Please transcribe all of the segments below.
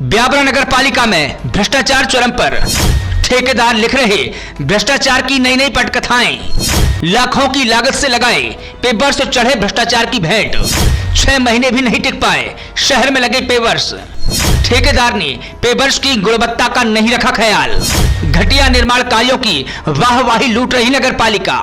ब्यावरा नगर पालिका में भ्रष्टाचार चरम पर। ठेकेदार लिख रहे भ्रष्टाचार की नई नई पटकथाएं। लाखों की लागत से लगाए पेवर्स चढ़े भ्रष्टाचार की भेंट। 6 महीने भी नहीं टिक पाए शहर में लगे पेवर्स। ठेकेदार ने पेवर्स की गुणवत्ता का नहीं रखा ख्याल। घटिया निर्माण कार्यों की वाहवाही लूट रही नगर पालिका।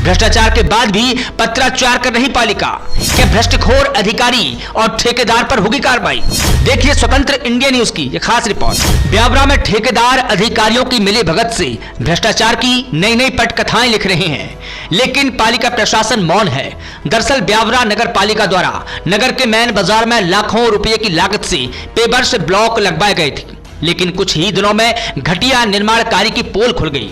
भ्रष्टाचार के बाद भी पत्राचार कर रही पालिका। क्या भ्रष्टखोर अधिकारी और ठेकेदार पर होगी कार्रवाई? देखिए स्वतंत्र इंडिया न्यूज की यह खास रिपोर्ट। ब्यावरा में ठेकेदार अधिकारियों की मिलीभगत से भ्रष्टाचार की नई नई पटकथाएं लिख रहे हैं, लेकिन पालिका प्रशासन मौन है। दरअसल ब्यावरा नगर पालिका द्वारा नगर के मैन बाजार में लाखों रुपए की लागत से पेवर्स ब्लॉक लगवाए गए थे, लेकिन कुछ ही दिनों में घटिया निर्माण कार्य की पोल खुल गई।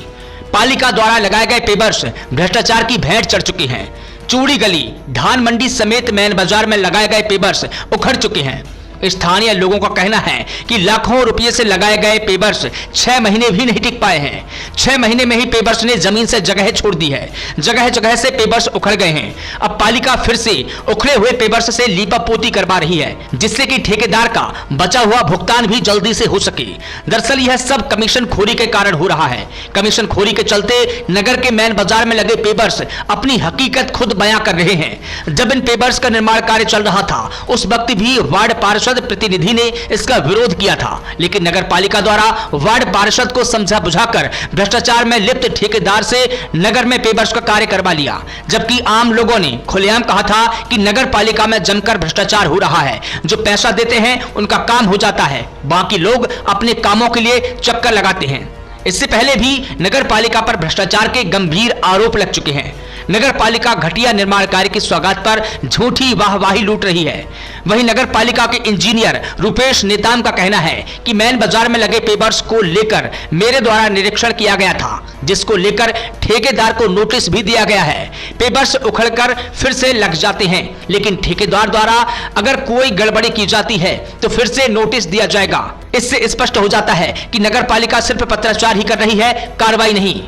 पालिका द्वारा लगाए गए पेवर्स भ्रष्टाचार की भेंट चढ़ चुके हैं। चूड़ी गली, धान मंडी समेत मैन बाजार में लगाए गए पेवर्स उखड़ चुके हैं। स्थानीय लोगों का कहना है कि लाखों रुपए से लगाए गए पेवर्स 6 महीने भी नहीं टिक पाए हैं। 6 महीने में ही पेवर्स ने जमीन से जगह छोड़ दी है। जगह जगह से पेवर्स उखड़ गए हैं। अब पालिका फिर से उखड़े हुए पेवर्स से लीपापोती करवा रही है, जिससे कि ठेकेदार का बचा हुआ भुगतान भी जल्दी से हो सके। दरअसल यह सब कमीशन खोरी के कारण हो रहा है। कमीशन खोरी के चलते नगर के मैन बाजार में लगे पेवर्स अपनी हकीकत खुद बयां कर रहे हैं। जब इन पेवर्स का निर्माण कार्य चल रहा था, उस वक्त भी वार्ड पार्षद प्रतिनिधि ने इसका विरोध किया था, लेकिन नगर पालिका द्वारा वार्ड पार्षद को समझा बुझाकर भ्रष्टाचार में लिप्त ठेकेदार से नगर में पेवर्स का कार्य करवा लिया। जबकि आम लोगों ने खुलेआम कहा था कि नगर पालिका में जमकर भ्रष्टाचार हो रहा है। जो पैसा देते हैं उनका काम हो जाता है, बाकी लोग अपने कामों के लिए चक्कर लगाते हैं। इससे पहले भी नगर पालिका पर भ्रष्टाचार के गंभीर आरोप लग चुके हैं। नगर पालिका घटिया निर्माण कार्य की सौगात पर झूठी वाहवाही लूट रही है। वहीं नगर पालिका के इंजीनियर रुपेश नेताम का कहना है कि मैन बाजार में लगे पेवर्स को लेकर मेरे द्वारा निरीक्षण किया गया था, जिसको लेकर ठेकेदार को नोटिस भी दिया गया है। पेवर्स उखड़कर फिर से लग जाते हैं, लेकिन ठेकेदार द्वारा अगर कोई गड़बड़ी की जाती है तो फिर से नोटिस दिया जाएगा। इससे स्पष्ट हो जाता है कि नगर पालिका सिर्फ पत्राचार ही कर रही है, कार्रवाई नहीं।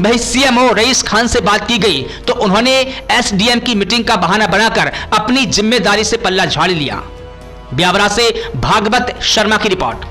वही सीएमओ रईस खान से बात की गई तो उन्होंने एसडीएम की मीटिंग का बहाना बनाकर अपनी जिम्मेदारी से पल्ला झाड़ लिया। ब्यावरा से भागवत शर्मा की रिपोर्ट।